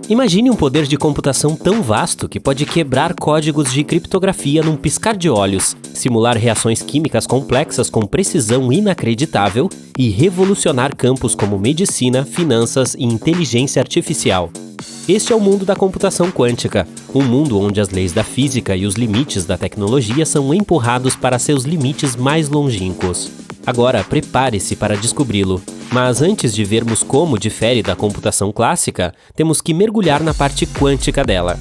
Imagine um poder de computação tão vasto que pode quebrar códigos de criptografia num piscar de olhos, simular reações químicas complexas com precisão inacreditável e revolucionar campos como medicina, finanças e inteligência artificial. Este é o mundo da computação quântica, um mundo onde as leis da física e os limites da tecnologia são empurrados para seus limites mais longínquos. Agora, prepare-se para descobri-lo. Mas antes de vermos como difere da computação clássica, temos que mergulhar na parte quântica dela.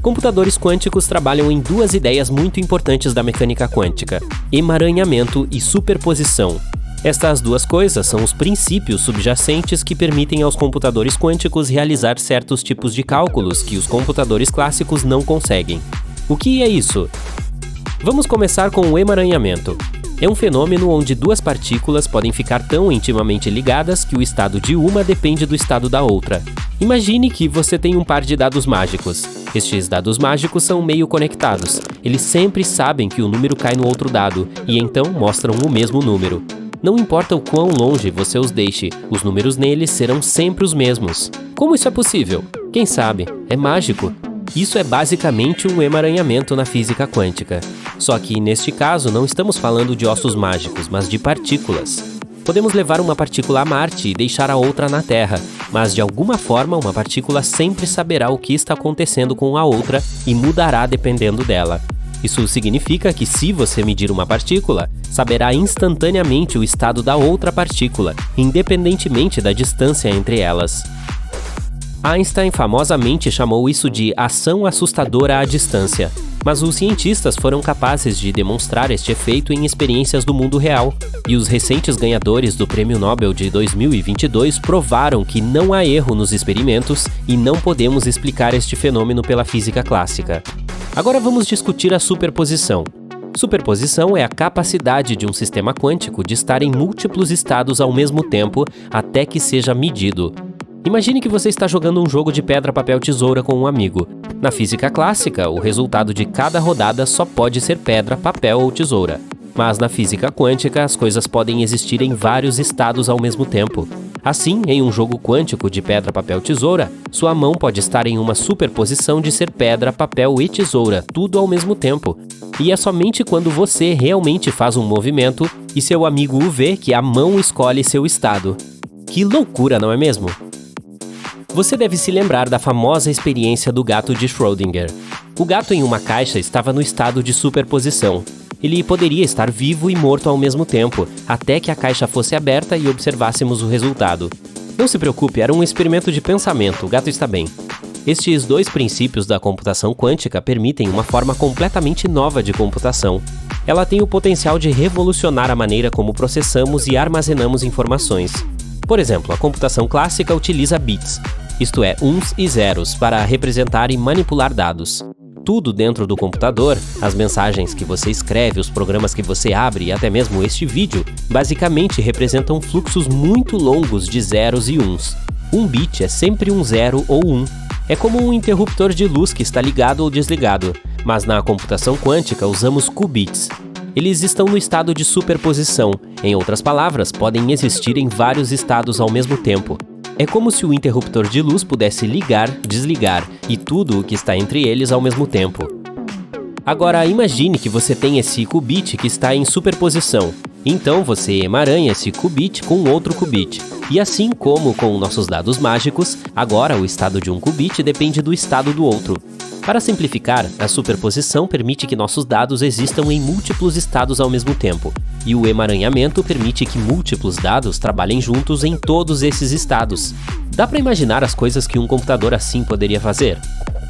Computadores quânticos trabalham em duas ideias muito importantes da mecânica quântica: emaranhamento e superposição. Estas duas coisas são os princípios subjacentes que permitem aos computadores quânticos realizar certos tipos de cálculos que os computadores clássicos não conseguem. O que é isso? Vamos começar com o emaranhamento. É um fenômeno onde duas partículas podem ficar tão intimamente ligadas que o estado de uma depende do estado da outra. Imagine que você tem um par de dados mágicos. Estes dados mágicos são meio conectados. Eles sempre sabem que o número cai no outro dado e então mostram o mesmo número. Não importa o quão longe você os deixe, os números neles serão sempre os mesmos. Como isso é possível? Quem sabe? É mágico. Isso é basicamente um emaranhamento na física quântica. Só que, neste caso, não estamos falando de ossos mágicos, mas de partículas. Podemos levar uma partícula a Marte e deixar a outra na Terra, mas de alguma forma uma partícula sempre saberá o que está acontecendo com a outra e mudará dependendo dela. Isso significa que se você medir uma partícula, saberá instantaneamente o estado da outra partícula, independentemente da distância entre elas. Einstein famosamente chamou isso de ação assustadora à distância, mas os cientistas foram capazes de demonstrar este efeito em experiências do mundo real, e os recentes ganhadores do Prêmio Nobel de 2022 provaram que não há erro nos experimentos e não podemos explicar este fenômeno pela física clássica. Agora vamos discutir a superposição. Superposição é a capacidade de um sistema quântico de estar em múltiplos estados ao mesmo tempo até que seja medido. Imagine que você está jogando um jogo de pedra, papel, tesoura com um amigo. Na física clássica, o resultado de cada rodada só pode ser pedra, papel ou tesoura. Mas na física quântica, as coisas podem existir em vários estados ao mesmo tempo. Assim, em um jogo quântico de pedra, papel, tesoura, sua mão pode estar em uma superposição de ser pedra, papel e tesoura, tudo ao mesmo tempo. E é somente quando você realmente faz um movimento e seu amigo o vê que a mão escolhe seu estado. Que loucura, não é mesmo? Você deve se lembrar da famosa experiência do gato de Schrödinger. O gato em uma caixa estava no estado de superposição. Ele poderia estar vivo e morto ao mesmo tempo, até que a caixa fosse aberta e observássemos o resultado. Não se preocupe, era um experimento de pensamento, o gato está bem. Estes dois princípios da computação quântica permitem uma forma completamente nova de computação. Ela tem o potencial de revolucionar a maneira como processamos e armazenamos informações. Por exemplo, a computação clássica utiliza bits, isto é, uns e zeros, para representar e manipular dados. Tudo dentro do computador, as mensagens que você escreve, os programas que você abre e até mesmo este vídeo, basicamente representam fluxos muito longos de zeros e uns. Um bit é sempre um zero ou um. É como um interruptor de luz que está ligado ou desligado, mas na computação quântica usamos qubits. Eles estão no estado de superposição, em outras palavras, podem existir em vários estados ao mesmo tempo. É como se o interruptor de luz pudesse ligar, desligar e tudo o que está entre eles ao mesmo tempo. Agora imagine que você tem esse qubit que está em superposição. Então você emaranha esse qubit com outro qubit. E assim como com nossos dados mágicos, agora o estado de um qubit depende do estado do outro. Para simplificar, a superposição permite que nossos dados existam em múltiplos estados ao mesmo tempo, e o emaranhamento permite que múltiplos dados trabalhem juntos em todos esses estados. Dá para imaginar as coisas que um computador assim poderia fazer?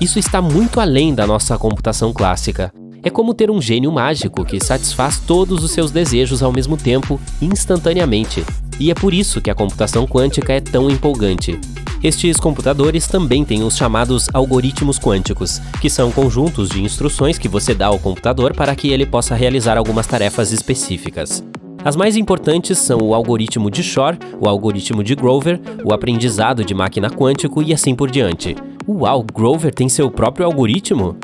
Isso está muito além da nossa computação clássica. É como ter um gênio mágico que satisfaz todos os seus desejos ao mesmo tempo, instantaneamente. E é por isso que a computação quântica é tão empolgante. Estes computadores também têm os chamados algoritmos quânticos, que são conjuntos de instruções que você dá ao computador para que ele possa realizar algumas tarefas específicas. As mais importantes são o algoritmo de Shor, o algoritmo de Grover, o aprendizado de máquina quântico e assim por diante. Uau, Grover tem seu próprio algoritmo?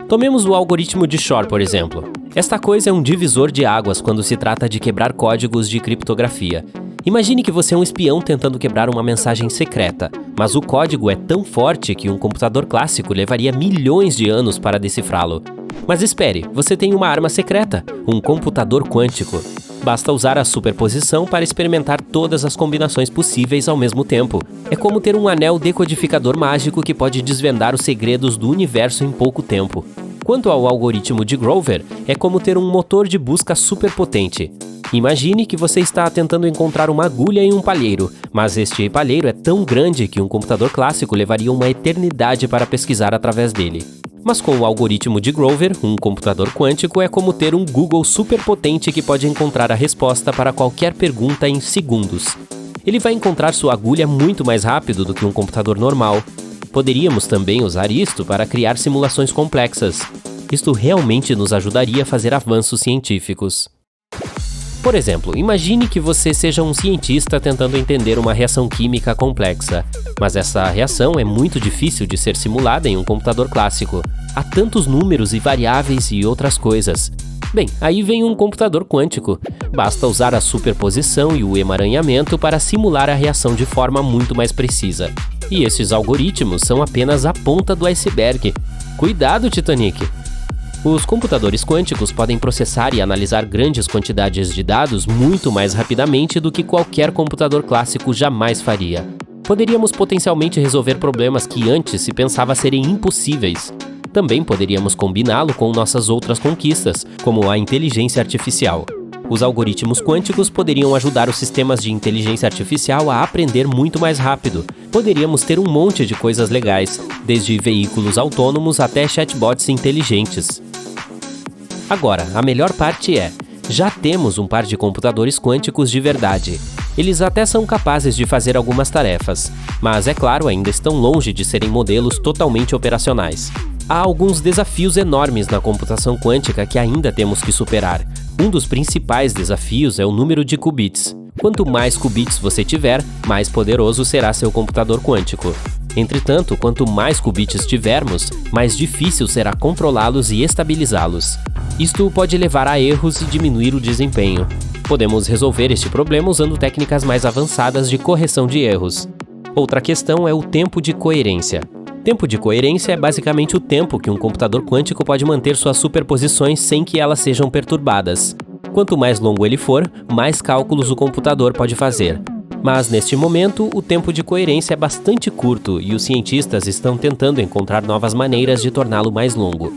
Tomemos o algoritmo de Shor, por exemplo. Esta coisa é um divisor de águas quando se trata de quebrar códigos de criptografia. Imagine que você é um espião tentando quebrar uma mensagem secreta, mas o código é tão forte que um computador clássico levaria milhões de anos para decifrá-lo. Mas espere, você tem uma arma secreta, um computador quântico. Basta usar a superposição para experimentar todas as combinações possíveis ao mesmo tempo. É como ter um anel decodificador mágico que pode desvendar os segredos do universo em pouco tempo. Quanto ao algoritmo de Grover, é como ter um motor de busca superpotente. Imagine que você está tentando encontrar uma agulha em um palheiro, mas este palheiro é tão grande que um computador clássico levaria uma eternidade para pesquisar através dele. Mas com o algoritmo de Grover, um computador quântico é como ter um Google superpotente que pode encontrar a resposta para qualquer pergunta em segundos. Ele vai encontrar sua agulha muito mais rápido do que um computador normal. Poderíamos também usar isto para criar simulações complexas. Isto realmente nos ajudaria a fazer avanços científicos. Por exemplo, imagine que você seja um cientista tentando entender uma reação química complexa, mas essa reação é muito difícil de ser simulada em um computador clássico. Há tantos números e variáveis e outras coisas. Bem, aí vem um computador quântico. Basta usar a superposição e o emaranhamento para simular a reação de forma muito mais precisa. E esses algoritmos são apenas a ponta do iceberg. Cuidado, Titanic! Os computadores quânticos podem processar e analisar grandes quantidades de dados muito mais rapidamente do que qualquer computador clássico jamais faria. Poderíamos potencialmente resolver problemas que antes se pensava serem impossíveis. Também poderíamos combiná-lo com nossas outras conquistas, como a inteligência artificial. Os algoritmos quânticos poderiam ajudar os sistemas de inteligência artificial a aprender muito mais rápido. Poderíamos ter um monte de coisas legais, desde veículos autônomos até chatbots inteligentes. Agora, a melhor parte é, já temos um par de computadores quânticos de verdade. Eles até são capazes de fazer algumas tarefas, mas é claro, ainda estão longe de serem modelos totalmente operacionais. Há alguns desafios enormes na computação quântica que ainda temos que superar. Um dos principais desafios é o número de qubits. Quanto mais qubits você tiver, mais poderoso será seu computador quântico. Entretanto, quanto mais qubits tivermos, mais difícil será controlá-los e estabilizá-los. Isto pode levar a erros e diminuir o desempenho. Podemos resolver este problema usando técnicas mais avançadas de correção de erros. Outra questão é o tempo de coerência. Tempo de coerência é basicamente o tempo que um computador quântico pode manter suas superposições sem que elas sejam perturbadas. Quanto mais longo ele for, mais cálculos o computador pode fazer. Mas, neste momento, o tempo de coerência é bastante curto e os cientistas estão tentando encontrar novas maneiras de torná-lo mais longo.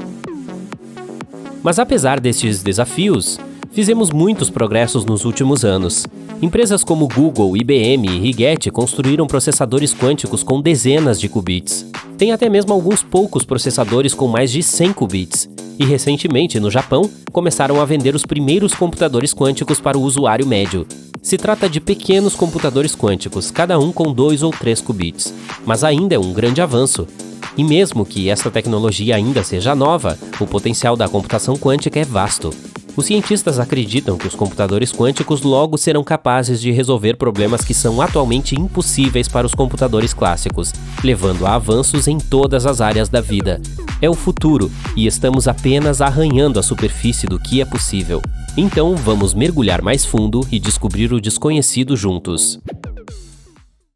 Mas apesar destes desafios, fizemos muitos progressos nos últimos anos. Empresas como Google, IBM e Rigetti construíram processadores quânticos com dezenas de qubits. Tem até mesmo alguns poucos processadores com mais de 100 qubits. E recentemente, no Japão, começaram a vender os primeiros computadores quânticos para o usuário médio. Se trata de pequenos computadores quânticos, cada um com 2 ou 3 qubits. Mas ainda é um grande avanço. E mesmo que essa tecnologia ainda seja nova, o potencial da computação quântica é vasto. Os cientistas acreditam que os computadores quânticos logo serão capazes de resolver problemas que são atualmente impossíveis para os computadores clássicos, levando a avanços em todas as áreas da vida. É o futuro, e estamos apenas arranhando a superfície do que é possível. Então, vamos mergulhar mais fundo e descobrir o desconhecido juntos.